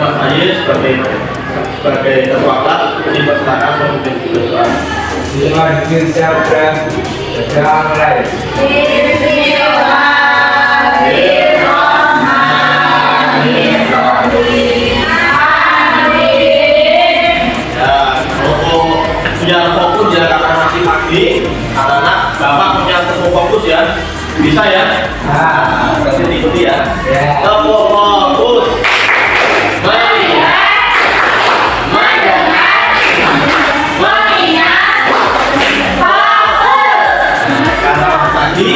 Mas Ayi sebagai ketua kelas dipersilakan memimpin kejuaraan. Terima kasih siapa yang mulai. Biar fokus ya karena masih pagi, anak-anak bapak punya fokus ya, bisa ya? Nah, berarti diikuti ya. Fokus, melihat, mendengar, mengingat, fokus. Karena tadi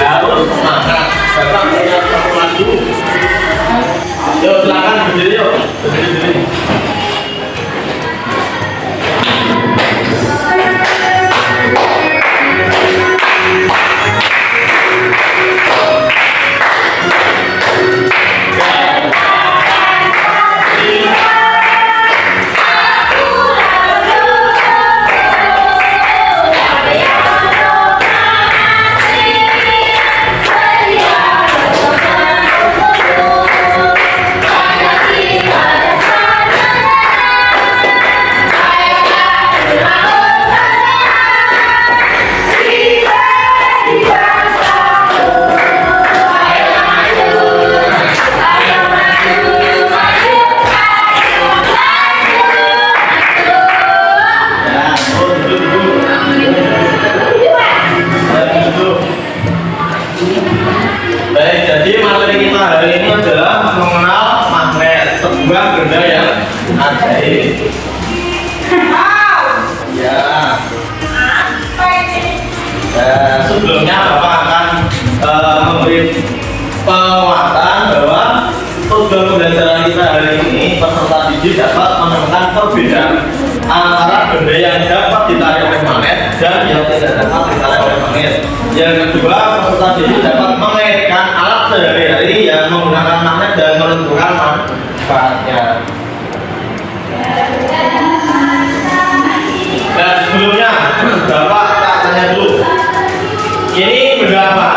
harus semangat, bapak punya satu lagu. Yuk silakan berdiri yuk, berdiri. Sebelumnya Bapak akan memberi penguatan bahwa program pembelajaran kita hari ini peserta didik dapat menemukan perbedaan antara benda yang dapat ditarik oleh magnet dan yang tidak dapat ditarik oleh magnet. Yang kedua, peserta didik dapat mengaitkan alat sehari-hari yang menggunakan magnet dan menentukan manfaatnya. Dan sebelumnya Bapak tak tanya dulu, ini benda apa?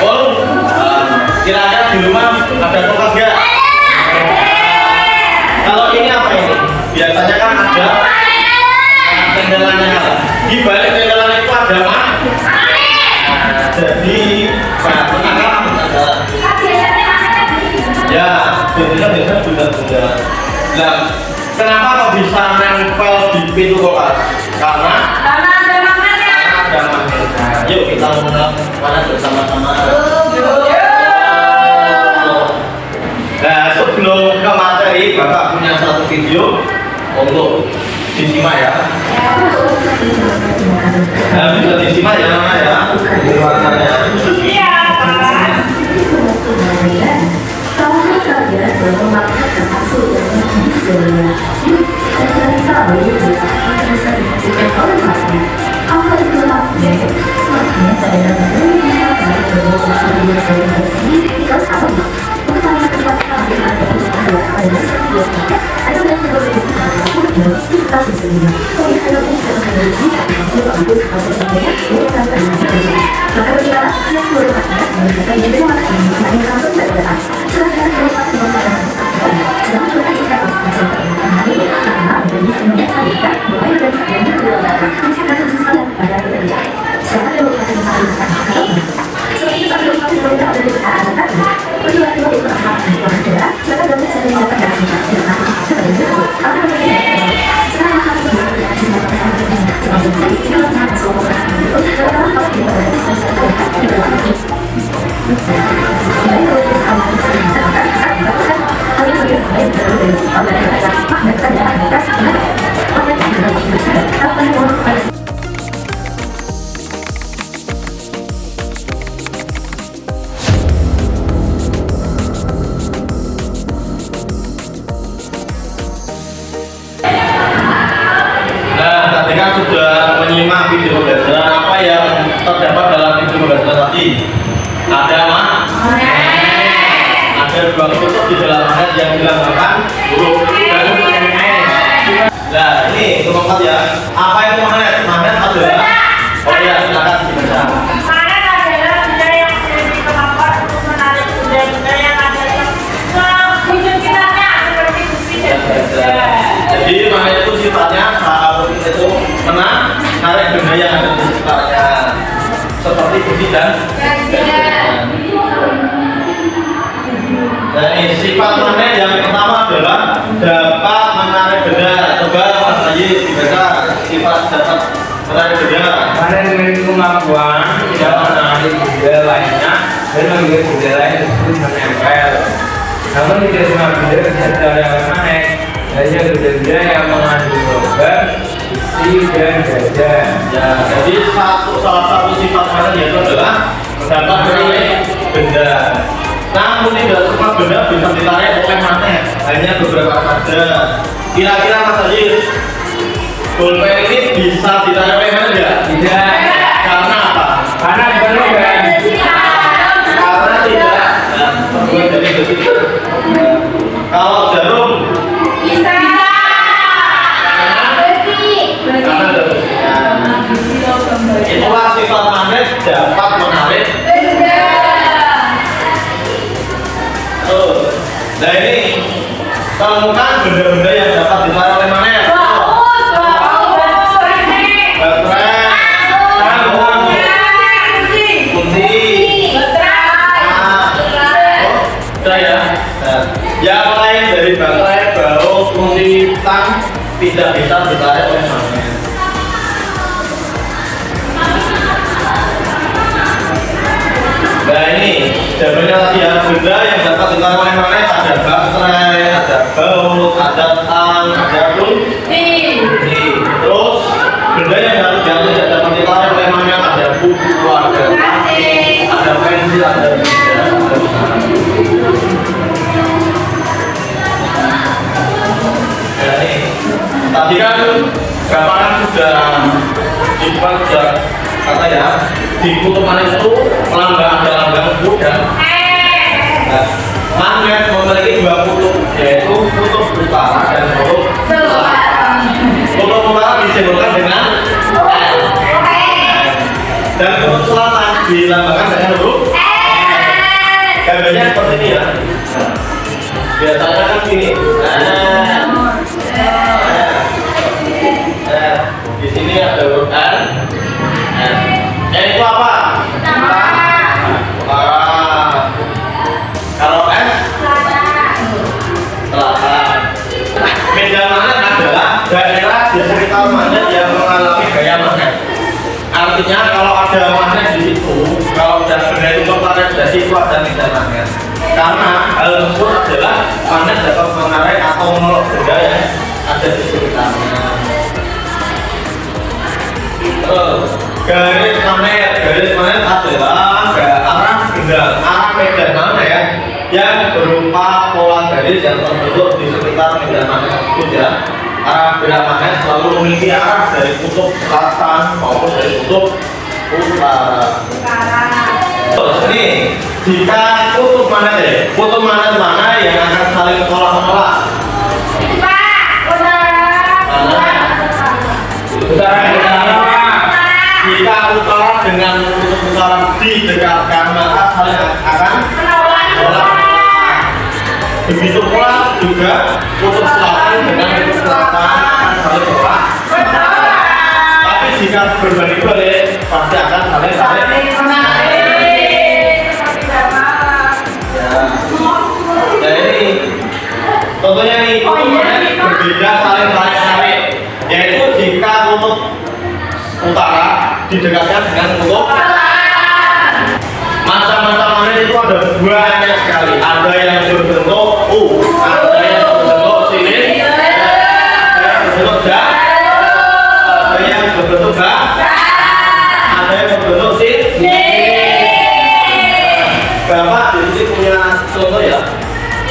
Oh, kira-kira di rumah ada tongkat nggak? Kalau ini apa ini? Biasanya kan ada cendelannya. Di balik cendelan itu ada apa? Jadi kenapa ada? Ya, biasanya benda-benda. Nah, kenapa kok bisa nempel di pintu kulkas? Karena ada magnetnya. Yuk kita mengenal mana bersama-sama. Nah, sebelum ke materi, Bapak punya satu video untuk disimak ya. Nah, bisa disimak ya, Mama ya. Iya, Pak. Sudah menyimak video pembelajaran apa yang terdapat dalam video pembelajaran tadi? Ada ada dua kutub di dalam magnet yang dilambangkan huruf dan huruf S. Nah ini untuk keempat ya. Apa itu magnet? Magnet adalah, oh ya silakan dibaca. Magnet adalah benda yang memiliki kemampuan untuk menarik benda-benda yang ada di wujud kita. Jadi magnet itu sifatnya saat itu menarik benda yang ada di sekitarnya, seperti besi dan nah, ini sifat magnet yang pertama adalah dapat menarik benda. Coba Mas Ayi dibaca sifat dapat menarik benda. Magnet memiliki kemampuan tidak menarik benda lainnya dan membuat benda lain tersebut menempel. Namun tidak semua benda bisa ditempel magnet, hanya benda-benda yang mengandung logam, besi dan baja. Ya, jadi salah satu sifat magnet yaitu adalah dapat menarik benda. Namun tidak semua benda bisa ditarik oleh magnet, hanya beberapa saja. Kira-kira Mas Aji, pulpen ini bisa ditarik oleh magnet ya? Tidak. Karena apa? Karena bukan logam. Karena tidak terbuat dari besi. Kalau jarum, karena ada besinya. Itulah sifat magnet dapat menarik. Nah ini temukan benda-benda yang dapat ditarik oleh magnet. Baterai, kunci, udah ya. Nah, yang lain dari baterai, baut, kunci, tang tidak bisa ditarik oleh magnet. Nah ini jawabannya tadi ya, benda yang dapat ditarik oleh magnet ada baterai, ada baut, ada tang, ada kunci. Terus benda yang tidak dapat ditarik oleh magnet ada buku, ada plastik, ada pensil, ada benda. Nah ini tadi kan gambaran sudah dibuat kata ya, di kutub magnet itu ada lambang kuda. Nah, magnet memiliki dua kutub, yaitu kutub utara dan kutub selatan. Kutub utara disimbolkan dengan L, dan kutub selatan dilambangkan dengan huruf N. Gambarnya seperti ini ya. Nah, biasanya kan gini. Di sini ada huruf N. N itu apa? Utara. Kalau S? Selatan. Medan magnet adalah daerah di sekitar magnet yang mengalami gaya magnet. Artinya kalau ada magnet di situ, kalau ada benda itu tertarik dari situ ada medan magnet. Karena hal tersebut adalah magnet dapat menarik atau menolak benda yang ada di sekitarnya. Terus garis magnet adalah arah medan magnet yang berupa pola garis yang terbentuk di sekitar medan magnet tersebut ya. Arah gerak magnet selalu memiliki arah dari kutub selatan maupun dari kutub utara. Terus ini jika kutub magnet mana yang akan saling menolak? Utara. Jika utara dengan kutub utara didekatkan maka saling akan menolak. Begitu pula juga kutub selatan dengan kutub selatan akan saling menolak. Tapi jika berbalik-balik pasti akan saling menarik. Ya ini contohnya nih, berbeda saling tarik-tarik, yaitu jika kutub utara didekatkan dengan kutub macam-macam magnet itu ada banyak sekali. Ada yang berbentuk U, ada yang berbentuk silinder, ada yang berbentuk dak, ada yang berbentuk bak, ada yang berbentuk Bapak di sini punya contoh ya.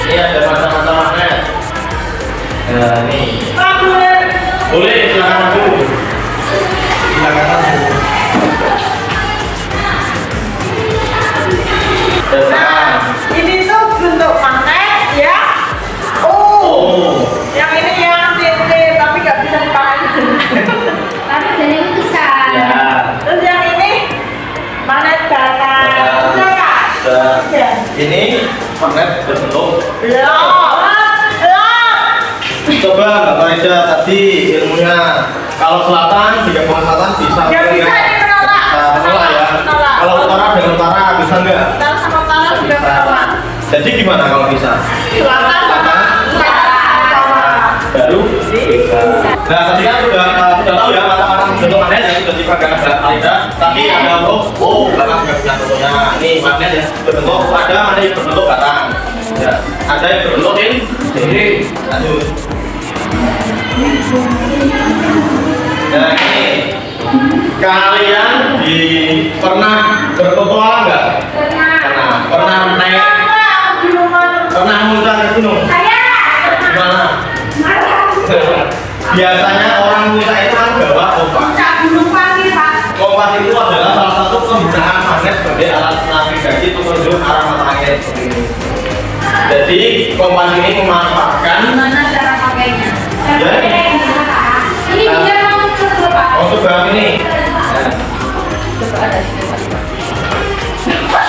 Ini ada macam-macam magnet. Nah ini boleh silakan maju. Silakan maju. Ini tuh bentuk magnet ya. Oh. Yang ini yang cincin tapi nggak bisa dipakai. Tapi jadi bisa. Ya. Terus yang ini magnet datar. Bisa nggak? Ini magnet berbentuk Loh. Coba Mbak Farida tadi ilmunya kalau selatan 3 selatan bisa Nggak bisa menolak. menolak ya. Menolak. Kalau utara dengan utara bisa nggak? Utara sama utara juga menolak. Jadi gimana kalau bisa? Selatan sama utara. Baru bisa. Nah tadi kan sudah tahu ya kata-kata bentuk magnet yang sudah dipegang Mbak Farida. Tapi ada batang nggak bisa bentuknya. Ini magnet ya berbentuk ada mana yang berbentuk batang. Ya, ada yang berbentuk ini. Lanjut. Nah ini kalian pernah berpetualang nggak? Pernah naik? Di rumah. Pernah muncul ke gunung? Gimana? Biasanya orang muncul itu kan bawa kompas. Gunung Pati, Pak. Kompas itu adalah salah satu penggunaan magnet sebagai alat navigasi petunjuk arah mata angin seperti ini. Jadi kompas ini memanfaatkan Gimana cara pakainya? Ya. Ini dia mau coba Pak. untuk bahan ini. Coba ada di depan.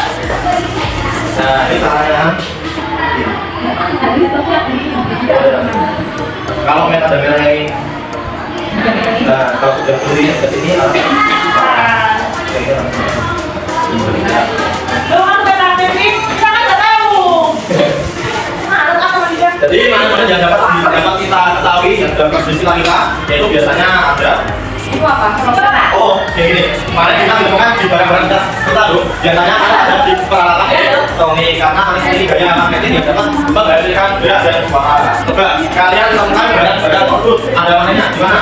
Nah ini caranya. Kalau ada merah ini, nah kalau sudah beli seperti ini, Lu kan bukan aktivis, kita kan nggak tahu. Harus apa dia? jadi mana-mana yang dapat kita ketahui yang dapat disilang kita, yaitu biasanya ada. Itu apa? Oh, kayak gini. Kemarin kita menemukan di barang-barang kita dulu. Biasanya ada di peralatan elektronik karena ini gaya magnet ini dapat menghasilkan berat dan suara. Coba kalian temukan barang-barang tersebut ada mananya di mana?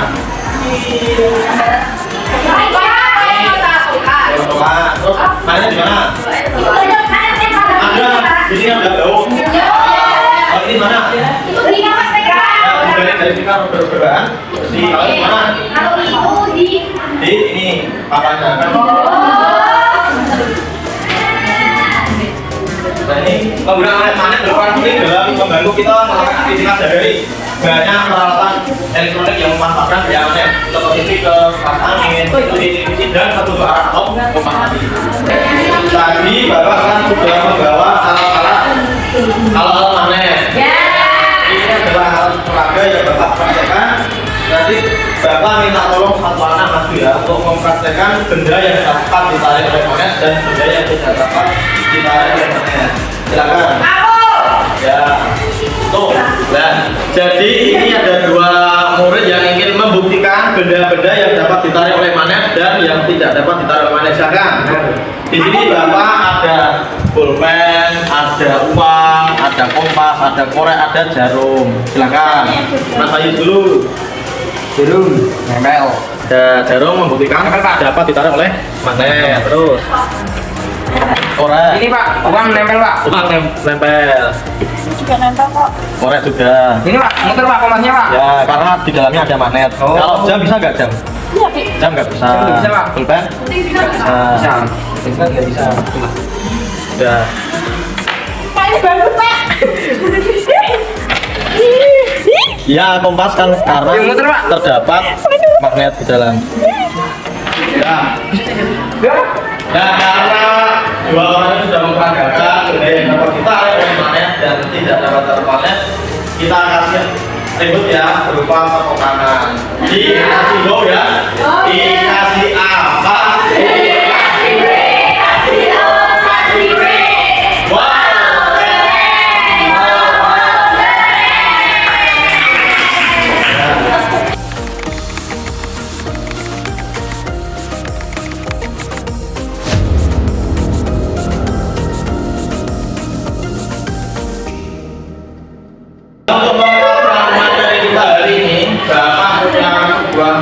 Terus mananya di mana? Ada. Di sini ada bau. Oh, ini mana? Itu di mas Dari kita berbeda. Di kalau di mana? Kalau itu di Di ini papanya kan. Nah ini penggunaan magnet berperan penting dalam membantu kita melakukan aktivitas sehari-hari. Banyak peralatan elektronik yang memanfaatkan gaya magnet seperti speaker, kipas angin, TV, dan satu arah atau kompas tadi. Tadi Bapak kan sudah membawa alat-alat magnet. Ini adalah alat peraga yang Bapak praktekkan. Nanti Bapak minta tolong satu anak Mas ya untuk mempraktekkan benda yang dapat ditarik oleh magnet dan benda yang tidak dapat ditarik oleh magnet. Silakan. Ya. Tuh. Nah, jadi ini ada 2 murid yang ingin membuktikan benda-benda yang dapat ditarik oleh magnet dan yang tidak dapat ditarik oleh magnet. Silakan. Di sini Bapak ada pulpen, ada uang, ada kompas, ada korek, ada jarum. Silakan. Mas Ayu dulu. Jarum, nempel. Jarum membuktikan dapat ditarik oleh magnet. Terus korek. Ini Pak, uang nempel Pak. Uang nempel. Juga nempel kok. Korek juga. Ini Pak, muter Pak kompasnya Pak. Ya, karena di dalamnya ada magnet. Oh. Kalau jam bisa nggak jam? Iya, Pi. Jam nggak bisa. Jam nggak bisa, Pak. Pulpen? Bisa. Bisa. Bisa nggak bisa. Udah. Pak, ini bagus, Pak. Ya, kompas kan karena Yang muter, Pak. terdapat magnet di dalam. Ya. Nah, karena 2 orang ini sudah memperagakan benda yang dapat ditarik oleh magnet dan tidak dapat ditarik magnet, kita kasih ribut ya berupa tepuk tangan. Dikasih go ya. Dikasih apa? Untuk mengulang materi kita hari ini, Bapak punya sebuah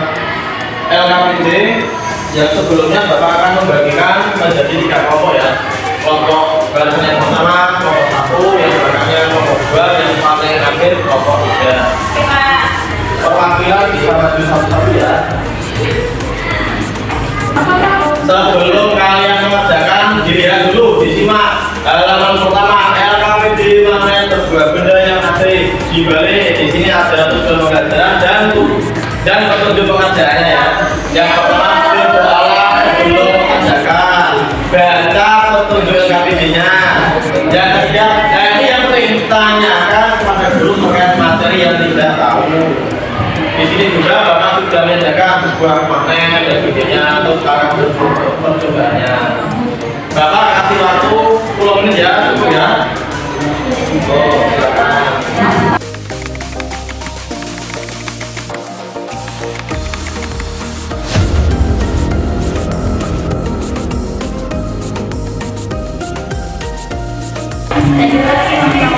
LKPD yang sebelumnya Bapak akan membagikan menjadi 3 kelompok ya. Kelompok barisan yang pertama, kelompok 1, yang belakangnya kelompok 2, yang paling akhir kelompok 3. Perwakilan bisa maju satu-satu ya. Sebelum kalian mengerjakan, dilihat dulu, disimak halaman pertama LKPD magnet sebuah benda yang asli. Di balik di sini ada tujuan pembelajaran dan petunjuk pengerjaannya ya. Yang pertama petunjuk alam sebelum mengerjakan, baca petunjuk LKPD-nya. Yang ketiga, nah ini yang penting tanyakan kepada guru terkait materi yang tidak tahu. Di sini juga Bapak sudah menyediakan sebuah magnet dan sebagainya untuk sekarang percobaannya. Bapak kasih waktu 10 menit ya, cukup ya. Oh, silakan.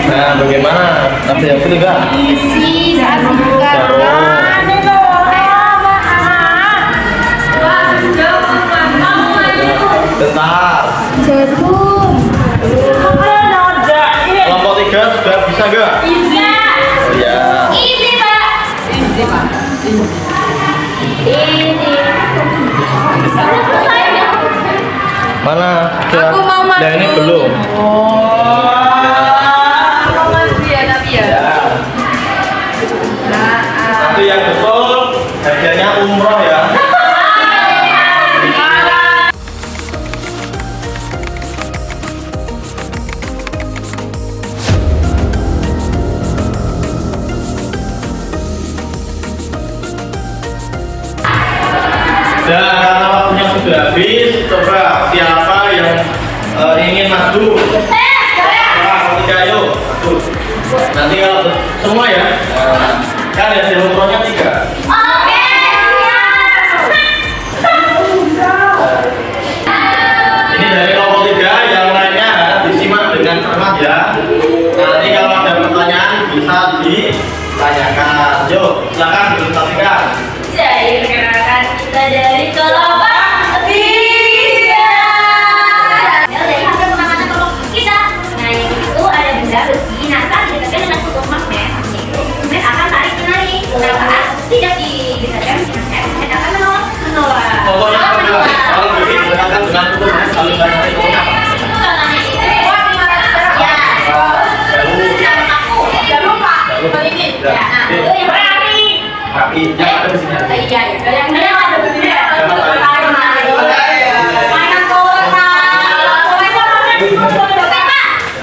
Nah, bagaimana? Nanti yang ketiga. Isi satu Baru. Bentar. jagung. Kelompok 3 sudah bisa nggak? Bisa. Oh, ya. Ini Pak. Ini. Mana? Aku mau maju. Yang ini belum. Mau maju ya tapi ya. Ya. Tapi yang betul hadiahnya umroh ya. Dan karena waktunya sudah habis, coba siapa yang ingin maju? Nah, tiga ayo, maju. Nanti kalau semua ya, kan ya umrohnya 3. Oke. Ini dari kelompok 3, yang lainnya harus disimak dengan cermat ya. Nanti kalau ada pertanyaan bisa ditanyakan. Yuk, silakan disampaikan. Jadi perkenalkan kita dari kelompok 3. Dari hasil pengamatan kelompok kita. Nah yang itu ada benda besi NASA didekatkan dengan kutub magnet. Yaitu magnet akan tarik menarik. Nah saat tidak didekatkan dengan magnet akan menolak. Pokoknya kalau begini silakan dengan tutup saling banyak itu apa? Contohnya itu ya. Sama aku. Jangan lupa. Balikin. Ya, nah itu yang berarti. Kaki yang ada di sini. Iya, yang ada di sini. Mainan bola.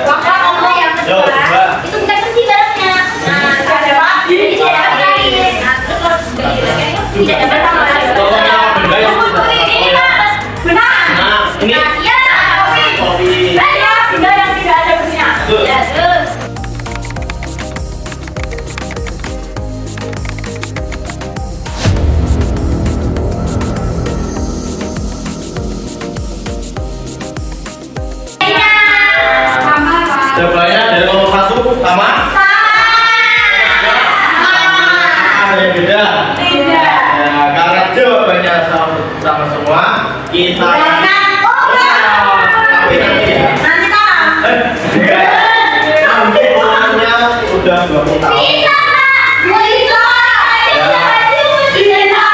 Waktu kamu yang Yo, kedua, coba. itu bukan besi baratnya. Nah, Ada batu. ini tidak dapat air. Nah, terus kalau sudah diberikan itu tidak dapat air. Contohnya benda yang Ini Pak, benar. Nah, ini Nah, iya, kopi. kopi. Iya, benda yang tidak ada besinya. Betul. Ya, terus. Iya. Jawabannya dari nomor 1 sama? Ada yang beda? Tidak. Ya, karena jawabannya sama semua, kita tapi nanti ya. Nanti Pak. Enggak. Nanti umurnya sudah 20 tahun. Bisa, Pak. Bisa. Bisa.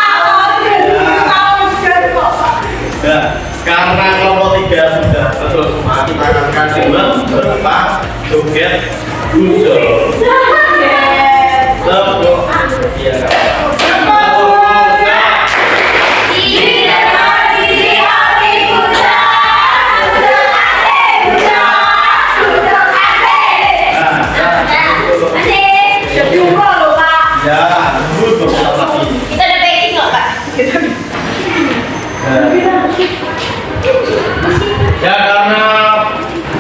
Nah, karena kelompok 3 sudah betul semua, kita akan kasih beberapa joget gujo. Tepuk. Iya. Ya, tunggu beberapa lagi. Kita ada packing nggak, Pak? Ya karena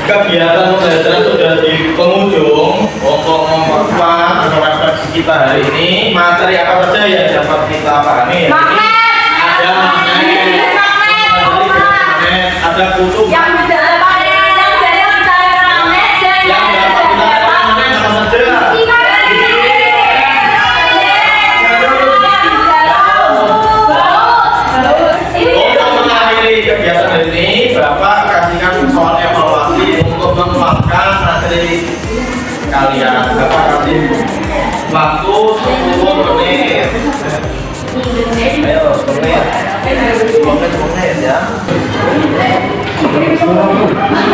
kegiatan pembelajaran sudah di penghujung, untuk memperkuat atau refleksi kita hari ini, materi apa saja yang dapat kita pahami ya? Ada magnet, ada kutub Yang tidak ada magnet, yang tidak ada magnet, dan yang dapat kita pahami apa saja. Untuk mengakhiri kegiatan hari ini, Bapak kasihkan soal evaluasi untuk mengembangkan materi kalian. Bapak kasih waktu 10 menit. Ayo, 10 menit. 10 menit ya.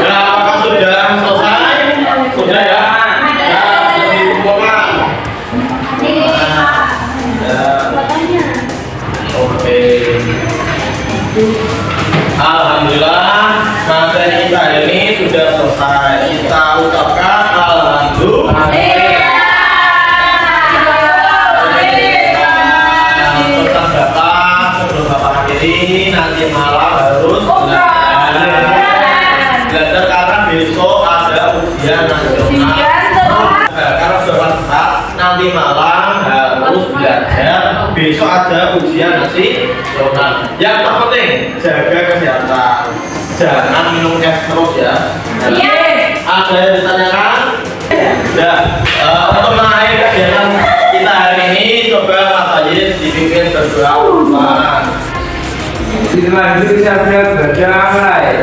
Ya, apakah sudah selesai? Sudah ya? Ya, lebih umumkan. Ya. Oke. Alhamdulillah materi kita hari ini sudah selesai. Kita ucapkan alhamdulillah. Oke, harus belajar karena besok ada ujian nasional. Karena bermanfaat nanti malam harus belajar, besok ada ujian nasional. Yang terpenting jaga kesehatan, jangan minum es terus ya. Ada yang ditanyakan? Ya, untuk mengenai kegiatan kita hari ini coba Mas Ajis dipimpin berdoa. Bismillahirrahmanirrahim. Baca mulai.